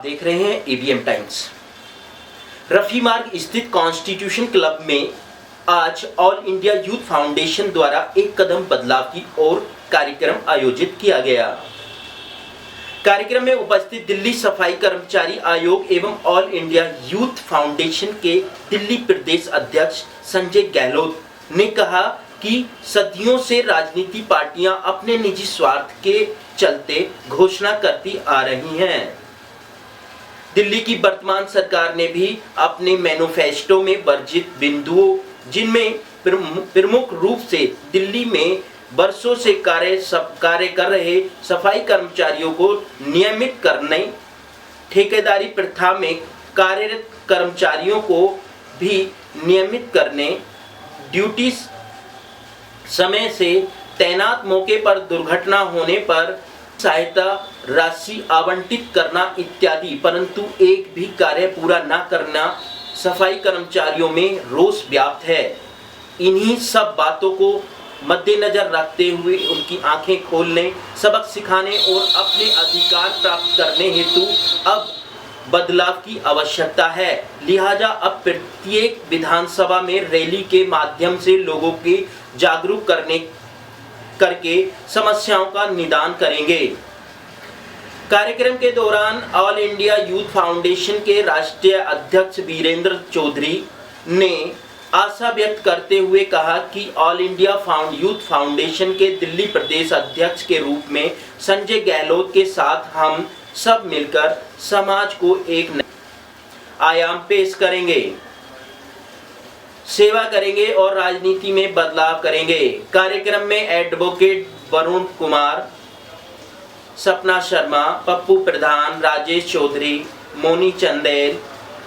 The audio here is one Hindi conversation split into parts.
देख रहे हैं एबीएम टाइम्स। रफी मार्ग स्थित कॉन्स्टिट्यूशन क्लब में आज ऑल इंडिया यूथ फाउंडेशन द्वारा एक कदम बदलाव की ओर कार्यक्रम आयोजित किया गया। कार्यक्रम में उपस्थित दिल्ली सफाई कर्मचारी आयोग एवं ऑल इंडिया यूथ फाउंडेशन के दिल्ली प्रदेश अध्यक्ष संजय गहलोत ने कहा कि सदियों से राजनीति पार्टियां अपने निजी स्वार्थ के चलते घोषणा करती आ रही हैं। दिल्ली की वर्तमान सरकार ने भी अपने मैनिफेस्टो में वर्जित बिंदुओं, जिनमें प्रमुख रूप से दिल्ली में वर्षों से कार्य कर रहे सफाई कर्मचारियों को नियमित करने, ठेकेदारी प्रथा में कार्यरत कर्मचारियों को भी नियमित करने, ड्यूटी समय से तैनात मौके पर दुर्घटना होने पर सहायता राशि आवंटित करना इत्यादि, परंतु एक भी कार्य पूरा न करना सफाई कर्मचारियों में रोष व्याप्त है। इन्हीं सब बातों को मद्देनजर रखते हुए उनकी आंखें खोलने, सबक सिखाने और अपने अधिकार प्राप्त करने हेतु अब बदलाव की आवश्यकता है। लिहाजा अब प्रत्येक विधानसभा में रैली के माध्यम से लोगों के जागरूक करके समस्याओं का निदान करेंगे। कार्यक्रम के दौरान ऑल इंडिया यूथ फाउंडेशन के राष्ट्रीय अध्यक्ष वीरेंद्र चौधरी ने आशा व्यक्त करते हुए कहा कि ऑल इंडिया यूथ फाउंडेशन के दिल्ली प्रदेश अध्यक्ष के रूप में संजय गहलोत के साथ हम सब मिलकर समाज को एक नया आयाम पेश करेंगे, सेवा करेंगे और राजनीति में बदलाव करेंगे। कार्यक्रम में एडवोकेट वरुण कुमार, सपना शर्मा, पप्पू प्रधान, राजेश चौधरी, मोनी चंदेल,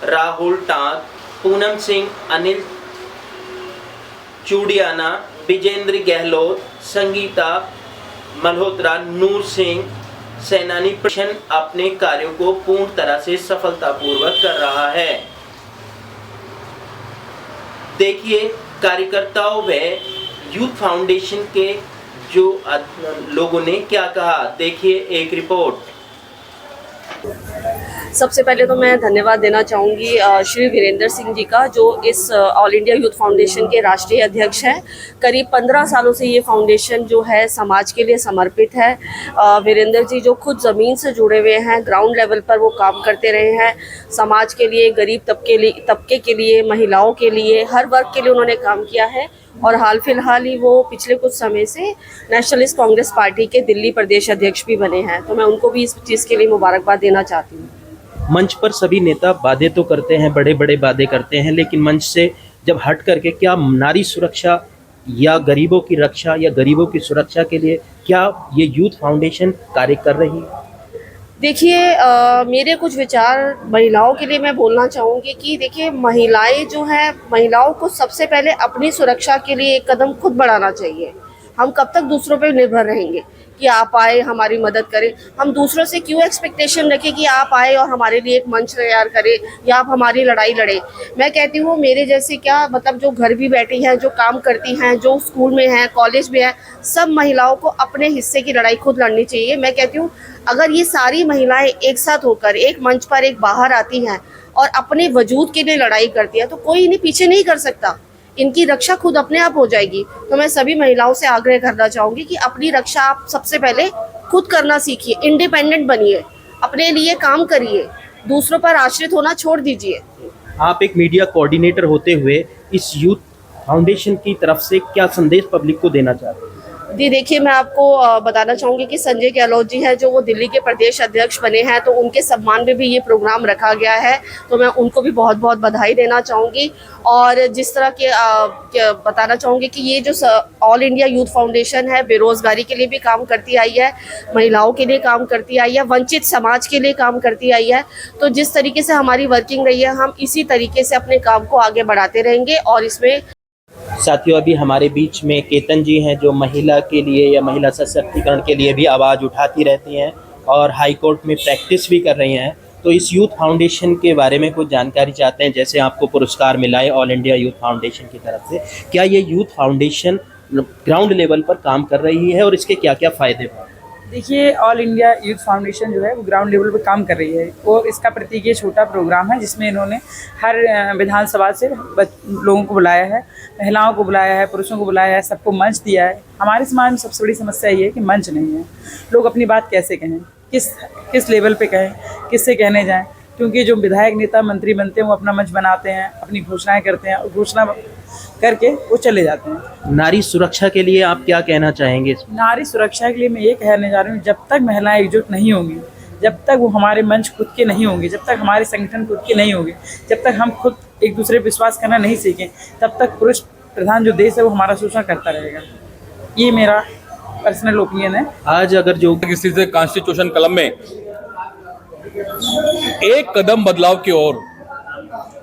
राहुल टाक, पूनम सिंह, अनिल चूड़ियाना, विजेंद्र गहलोत, संगीता मल्होत्रा, नूर सिंह सेनानी प्रशन अपने कार्यों को पूर्ण तरह से सफलतापूर्वक कर रहा है। देखिए कार्यकर्ताओं व यूथ फाउंडेशन के जो लोगों ने क्या कहा, देखिए एक रिपोर्ट। सबसे पहले तो मैं धन्यवाद देना चाहूँगी श्री वीरेंद्र सिंह जी का, जो इस ऑल इंडिया यूथ फाउंडेशन के राष्ट्रीय अध्यक्ष हैं। करीब 15 सालों से ये फाउंडेशन जो है समाज के लिए समर्पित है। वीरेंद्र जी जो खुद ज़मीन से जुड़े हुए हैं, ग्राउंड लेवल पर वो काम करते रहे हैं। समाज के लिए, गरीब तबके के लिए, महिलाओं के लिए, हर वर्ग के लिए उन्होंने काम किया है। और हाल फिलहाल ही वो पिछले कुछ समय से नेशनलिस्ट कांग्रेस पार्टी के दिल्ली प्रदेश अध्यक्ष भी बने हैं, तो मैं उनको भी इस चीज़ के लिए मुबारकबाद देना चाहती हूँ। मंच पर सभी नेता वादे तो करते हैं, बड़े बड़े वादे करते हैं, लेकिन मंच से जब हट करके क्या नारी सुरक्षा या गरीबों की रक्षा या गरीबों की सुरक्षा के लिए क्या ये यूथ फाउंडेशन कार्य कर रही है? देखिए मेरे कुछ विचार महिलाओं के लिए मैं बोलना चाहूँगी कि देखिए महिलाएं जो हैं, महिलाओं को सबसे पहले अपनी सुरक्षा के लिए एक कदम खुद बढ़ाना चाहिए। हम कब तक दूसरों पर निर्भर रहेंगे कि आप आए हमारी मदद करें? हम दूसरों से क्यों एक्सपेक्टेशन रखें कि आप आए और हमारे लिए एक मंच तैयार करें या आप हमारी लड़ाई लड़ें? मैं कहती हूँ मेरे जैसे क्या मतलब जो घर भी बैठी हैं, जो काम करती हैं, जो स्कूल में हैं, कॉलेज में हैं, सब महिलाओं को अपने हिस्से की लड़ाई खुद लड़नी चाहिए। मैं कहती हूँ अगर ये सारी महिलाएं एक साथ होकर एक मंच पर एक बाहर आती हैं और अपने वजूद के लिए लड़ाई करती है तो कोई इन्हें पीछे नहीं कर सकता। इनकी रक्षा खुद अपने आप हो जाएगी। तो मैं सभी महिलाओं से आग्रह करना चाहूँगी कि अपनी रक्षा आप सबसे पहले खुद करना सीखिए, इंडिपेंडेंट बनिए, अपने लिए काम करिए, दूसरों पर आश्रित होना छोड़ दीजिए। आप एक मीडिया कोऑर्डिनेटर होते हुए इस यूथ फाउंडेशन की तरफ से क्या संदेश पब्लिक को देना चाहते हैं? जी देखिए मैं आपको बताना चाहूँगी कि संजय गहलोत जी हैं जो वो दिल्ली के प्रदेश अध्यक्ष बने हैं, तो उनके सम्मान में भी ये प्रोग्राम रखा गया है, तो मैं उनको भी बहुत बहुत बधाई देना चाहूँगी। और जिस तरह के बताना चाहूँगी कि ये जो ऑल इंडिया यूथ फाउंडेशन है बेरोज़गारी के लिए भी काम करती आई है, महिलाओं के लिए काम करती आई है, वंचित समाज के लिए काम करती आई है। तो जिस तरीके से हमारी वर्किंग रही है, हम इसी तरीके से अपने काम को आगे बढ़ाते रहेंगे। और इसमें साथियों अभी हमारे बीच में केतन जी हैं जो महिला के लिए या महिला सशक्तिकरण के लिए भी आवाज़ उठाती रहती हैं और हाई कोर्ट में प्रैक्टिस भी कर रही हैं। तो इस यूथ फाउंडेशन के बारे में कुछ जानकारी चाहते हैं। जैसे आपको पुरस्कार मिला है ऑल इंडिया यूथ फाउंडेशन की तरफ से, क्या ये यूथ फाउंडेशन ग्राउंड लेवल पर काम कर रही है और इसके क्या क्या फ़ायदे हैं? देखिए, ऑल इंडिया यूथ फाउंडेशन जो है वो ग्राउंड लेवल पे काम कर रही है और इसका प्रतीक ये छोटा प्रोग्राम है जिसमें इन्होंने हर विधानसभा से लोगों को बुलाया है, महिलाओं को बुलाया है, पुरुषों को बुलाया है, सबको मंच दिया है। हमारे समाज में सबसे बड़ी समस्या ये है कि मंच नहीं है। लोग अपनी बात कैसे कहें, किस लेवल पे कहें, किससे कहने जाएं, क्योंकि जो विधायक नेता मंत्री बनते हैं वो अपना मंच बनाते हैं, अपनी घोषणाएँ करते हैं और घोषणा करके वो चले जाते हैं। नारी सुरक्षा के लिए आप क्या कहना चाहेंगे? नारी सुरक्षा के लिए मैं ये कहने जा रही हूँ, जब तक महिलाएं एकजुट नहीं होंगी, जब तक वो हमारे मंच खुद के नहीं होंगे, जब तक हमारे संगठन खुद के नहीं होंगे, जब तक हम खुद एक दूसरे पर विश्वास करना नहीं सीखें, तब तक पुरुष प्रधान जो देश है वो हमारा शोषण करता रहेगा। ये मेरा पर्सनल ओपिनियन है। आज अगर जो किसी से कॉन्स्टिट्यूशन क्लब में एक कदम बदलाव की ओर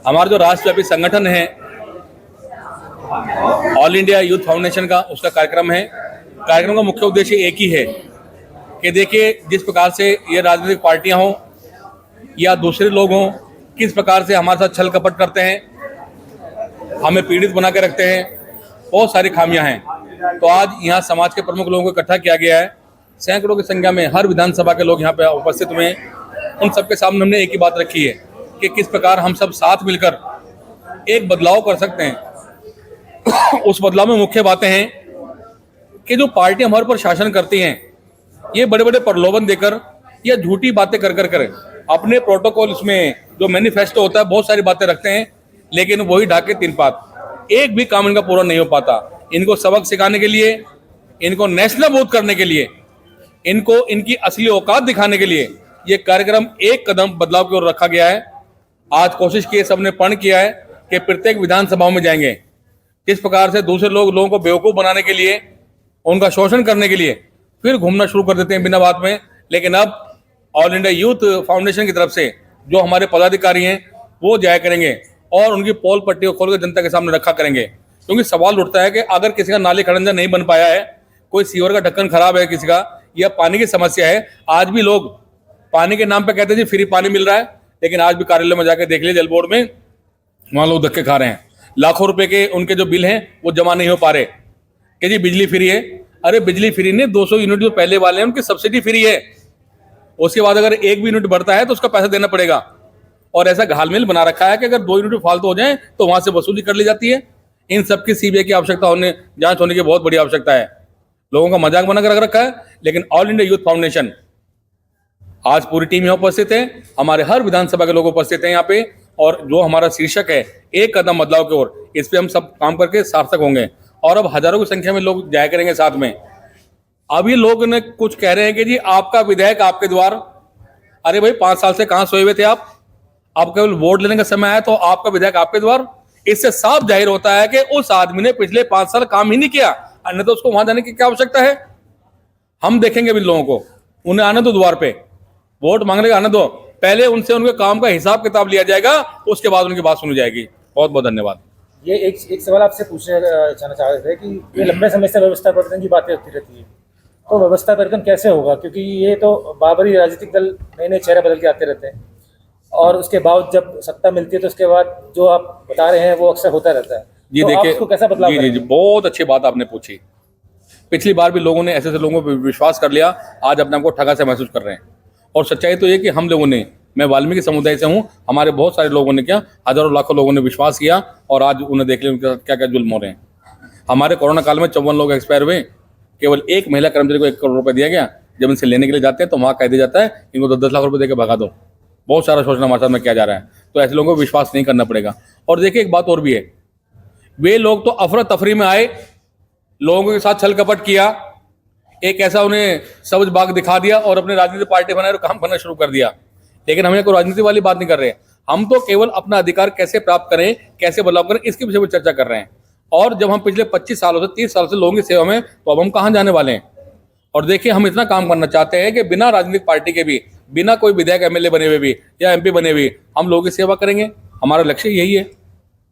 हमारा जो राष्ट्रव्यापी संगठन है ऑल इंडिया यूथ फाउंडेशन का, उसका कार्यक्रम है। कार्यक्रम का मुख्य उद्देश्य एक ही है कि देखिए, जिस प्रकार से ये राजनीतिक पार्टियां हों या दूसरे लोग हों, किस प्रकार से हमारे साथ छल कपट करते हैं, हमें पीड़ित बना के रखते हैं, बहुत सारी खामियां हैं। तो आज यहाँ समाज के प्रमुख लोगों को इकट्ठा किया गया है। सैकड़ों की संख्या में हर विधानसभा के लोग यहाँ पे उपस्थित हुए हैं। उन सबके सामने हमने एक ही बात रखी है कि किस प्रकार हम सब साथ मिलकर एक बदलाव कर सकते हैं। उस बदलाव में मुख्य बातें हैं कि जो पार्टियां हमारे पर शासन करती हैं, ये बड़े बड़े प्रलोभन देकर या झूठी बातें कर अपने प्रोटोकॉल, इसमें जो मैनिफेस्टो होता है, बहुत सारी बातें रखते हैं, लेकिन वही ढाके तीन पात, एक भी काम इनका पूरा नहीं हो पाता। इनको सबक सिखाने के लिए, इनको नेशनल बोध करने के लिए, इनको इनकी असली औकात दिखाने के लिए ये कार्यक्रम एक कदम बदलाव की ओर रखा गया है। आज कोशिश की, सबने प्रण किया है कि प्रत्येक विधानसभाओं में जाएंगे। किस प्रकार से दूसरे लोगों को बेवकूफ़ बनाने के लिए, उनका शोषण करने के लिए फिर घूमना शुरू कर देते हैं बिना बात में। लेकिन अब ऑल इंडिया यूथ फाउंडेशन की तरफ से जो हमारे पदाधिकारी हैं वो जाया करेंगे और उनकी पोल पट्टी को खोलकर जनता के सामने रखा करेंगे। क्योंकि सवाल उठता है कि अगर किसी का नाली खड़ंजा नहीं बन पाया है, कोई सीवर का ढक्कन खराब है किसी का, या पानी की समस्या है, आज भी लोग पानी के नाम पे कहते हैं जी फ्री पानी मिल रहा है, लेकिन आज भी कार्यालय में जाकर देख लीजिए, जल बोर्ड में वहाँ लोग धक्के खा रहे हैं। लाखों रुपए के उनके जो बिल हैं वो जमा नहीं हो पा रहे कि जी बिजली फ्री है। अरे बिजली फ्री नहीं, 200 यूनिट जो पहले वाले हैं उनकी सब्सिडी फ्री है। उसके बाद अगर एक भी यूनिट बढ़ता है तो उसका पैसा देना पड़ेगा। और ऐसा घालमेल बना रखा है कि अगर 2 यूनिट फालतू हो जाए तो वहां से वसूली कर ली जाती है। इन सब की सीबीआई की आवश्यकता होने, जांच होने की बहुत बड़ी आवश्यकता है। लोगों का मजाक बनाकर रख रखा है, लेकिन ऑल इंडिया यूथ फाउंडेशन आज पूरी टीम यहाँ उपस्थित है, हमारे हर विधानसभा के लोग उपस्थित हैं यहाँ पे। और जो हमारा शीर्षक है एक कदम बदलाव की ओर, इस पे हम सब काम करके सार्थक होंगे। और अब हजारों की संख्या में लोग जाया करेंगे साथ में। अब ये लोग ने कुछ कह रहे हैं कि जी आपका विधायक आपके द्वार। अरे भाई 5 साल से कहाँ सोए हुए थे आप? अब केवल वोट लेने का समय आया तो आपका विधायक आपके द्वार। इससे साफ जाहिर होता है कि उस आदमी ने पिछले 5 साल काम ही नहीं किया, अन्य तो उसको वहां जाने की क्या आवश्यकता है। हम देखेंगे भी लोगों को, उन्हें आने दो द्वार पे, वोट मांगने का आने दो, पहले उनसे उनके काम का हिसाब किताब लिया जाएगा, उसके बाद उनकी बात सुनी जाएगी। बहुत बहुत धन्यवाद। ये एक सवाल आपसे पूछना चाह रहे थे कि ये लंबे समय से व्यवस्था परिवर्तन की बातें होती रहती है, तो व्यवस्था परिवर्तन कैसे होगा? क्योंकि ये तो बाबरी राजनीतिक दल नए नए चेहरे बदल के आते रहते हैं और उसके बाद जब सत्ता मिलती है तो उसके बाद जो आप बता रहे हैं वो अक्सर होता रहता है। जी तो देखिए, उसको कैसा बदलाव जी बहुत अच्छी बात आपने पूछी। पिछली बार भी लोगों ने ऐसे लोगों पर विश्वास कर लिया, आज अपने आपको ठगा से महसूस कर रहे हैं। और सच्चाई तो ये कि हम लोगों ने, मैं वाल्मीकि समुदाय से हूँ, हमारे बहुत सारे लोगों ने क्या, हजारों लाखों लोगों ने विश्वास किया और आज उन्हें देख लिया उनके क्या क्या जुल्म हो रहे हैं। हमारे कोरोना काल में 54 लोग एक्सपायर हुए, केवल एक महिला कर्मचारी को 1 करोड़ रुपए दिया गया। जब इनसे लेने के लिए जाते हैं तो वहाँ कह दिया जाता है इनको 10-10 लाख रुपए देकर भगा दो। बहुत सारा शोषण हमारे साथ में किया जा रहा है, तो ऐसे लोगों को विश्वास नहीं करना पड़ेगा। और देखिए एक बात और भी है, वे लोग तो अफरा तफरी में आए, लोगों के साथ छल कपट किया, एक ऐसा उन्हें सबज बाग दिखा दिया और अपने राजनीतिक पार्टी बनाए और काम करना शुरू कर दिया। लेकिन हम कोई राजनीति वाली बात नहीं कर रहे, हम तो केवल अपना अधिकार कैसे प्राप्त करें, कैसे बदलाव करें, इसके विषय में चर्चा कर रहे हैं। और जब हम पिछले 25 सालों से 30 साल से लोगों की सेवा में, तो अब हम कहाँ जाने वाले हैं? और देखिए हम इतना काम करना चाहते हैं कि बिना राजनीतिक पार्टी के भी, बिना कोई विधायक एमएलए बने हुए भी या एमपी बने हुए, हम लोगों की सेवा करेंगे। हमारा लक्ष्य यही है।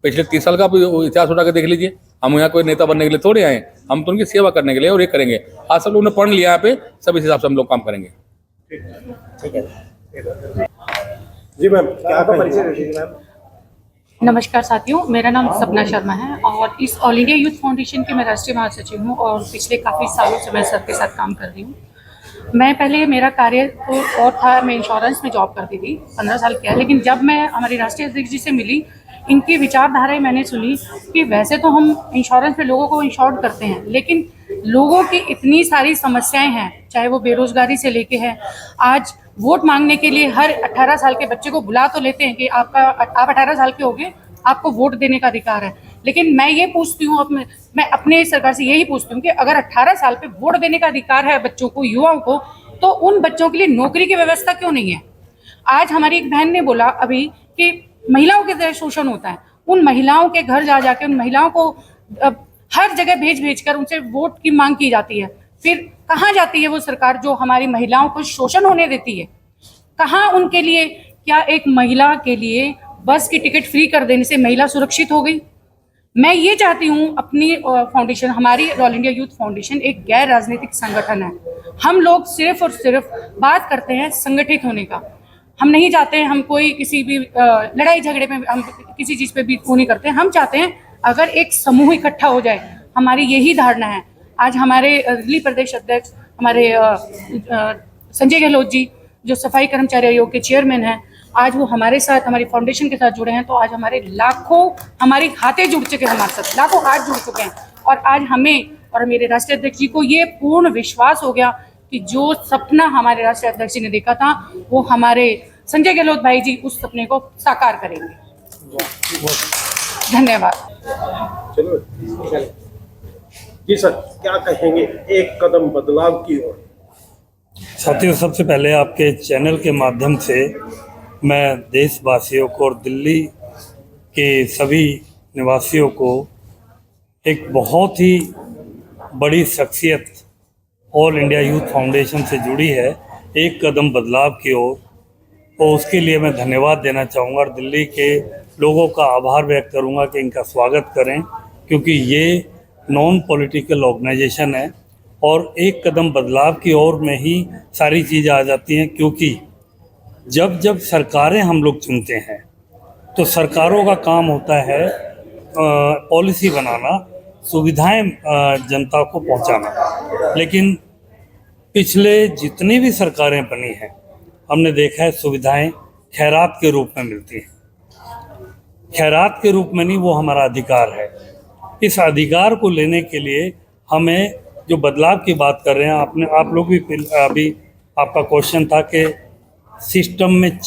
पिछले 30 साल का इतिहास उठा के देख लीजिए, हम यहाँ कोई नेता बनने के लिए थोड़े आए, हम तो उनकी सेवा करने के लिए और ये करेंगे। आज सब लोगों ने पढ़ लिया यहाँ पे, सब इस हिसाब से हम लोग काम करेंगे। ठीक है जी मैम, क्या आपका परिचय दे दीजिए मैम। नमस्कार साथियों, मेरा नाम सपना शर्मा है और इस ऑल इंडिया यूथ फाउंडेशन के मैं राष्ट्रीय महासचिव हूँ और पिछले काफ़ी सालों से मैं सबके साथ काम कर रही हूँ। मैं पहले मेरा कार्य तो और था, मैं इंश्योरेंस में जॉब करती थी, 15 साल किया। लेकिन जब मैं हमारी राष्ट्रीय अध्यक्ष जी से मिली, इनकी विचारधाराएं मैंने सुनी कि वैसे तो हम इंश्योरेंस में लोगों को इंश्योर्ड करते हैं, लेकिन लोगों की इतनी सारी समस्याएं हैं, चाहे वो बेरोजगारी से लेके है। आज वोट मांगने के लिए हर 18 साल के बच्चे को बुला तो लेते हैं कि आप 18 साल के हो गए, आपको वोट देने का अधिकार है। लेकिन मैं ये पूछती हूँ, मैं अपने सरकार से यही पूछती हूँ कि अगर 18 साल पे वोट देने का अधिकार है बच्चों को, युवाओं को, तो उन बच्चों के लिए नौकरी की व्यवस्था क्यों नहीं है? आज हमारी एक बहन ने बोला अभी कि महिलाओं के तरह शोषण होता है। उन महिलाओं के घर जा जाके उन महिलाओं को हर जगह भेज कर उनसे वोट की मांग की जाती है। फिर कहाँ जाती है वो सरकार जो हमारी महिलाओं को शोषण होने देती है? कहाँ उनके लिए, क्या एक महिला के लिए बस की टिकट फ्री कर देने से महिला सुरक्षित हो गई? मैं ये चाहती हूँ अपनी फाउंडेशन, हमारी ऑल इंडिया यूथ फाउंडेशन एक गैर राजनीतिक संगठन है। हम लोग सिर्फ और सिर्फ बात करते हैं संगठित होने का। हम नहीं चाहते हैं, हम कोई किसी भी लड़ाई झगड़े में हम किसी चीज़ पे भी वो नहीं करते हैं। हम चाहते हैं अगर एक समूह इकट्ठा हो जाए, हमारी यही धारणा है। आज हमारे दिल्ली प्रदेश अध्यक्ष हमारे संजय गहलोत जी, जो सफाई कर्मचारी आयोग के चेयरमैन हैं, आज वो हमारे साथ, हमारी फाउंडेशन के साथ जुड़े हैं। तो आज हमारे लाखों, हमारी हाथें जुड़ चुके हैं, हमारे साथ लाखों हाथ जुड़ चुके हैं। और आज हमें और मेरे राष्ट्रीय अध्यक्ष जी को ये पूर्ण विश्वास हो गया कि जो सपना हमारे राष्ट्रीय अध्यक्ष जी ने देखा था, वो हमारे संजय गहलोत भाई जी उस सपने को साकार करेंगे। धन्यवाद। चलो जी सर, क्या कहेंगे एक कदम बदलाव की ओर? साथियों, सबसे पहले आपके चैनल के माध्यम से मैं देशवासियों को और दिल्ली के सभी निवासियों को एक बहुत ही बड़ी शख्सियत ऑल इंडिया यूथ फाउंडेशन से जुड़ी है, एक कदम बदलाव की ओर, तो उसके लिए मैं धन्यवाद देना चाहूँगा और दिल्ली के लोगों का आभार व्यक्त करूँगा कि इनका स्वागत करें, क्योंकि ये नॉन पॉलिटिकल ऑर्गेनाइजेशन है और एक कदम बदलाव की ओर में ही सारी चीज़ें आ जाती हैं। क्योंकि जब जब सरकारें हम लोग चुनते हैं तो सरकारों का काम होता है पॉलिसी बनाना, सुविधाएं जनता को पहुंचाना। लेकिन पिछले जितनी भी सरकारें बनी हैं, हमने देखा है सुविधाएं खैरात के रूप में मिलती हैं। खैरात के रूप में नहीं, वो हमारा अधिकार है। इस अधिकार को लेने के लिए हमें जो बदलाव की बात कर रहे हैं, आप लोग भी अभी आपका क्वेश्चन था कि सिस्टम में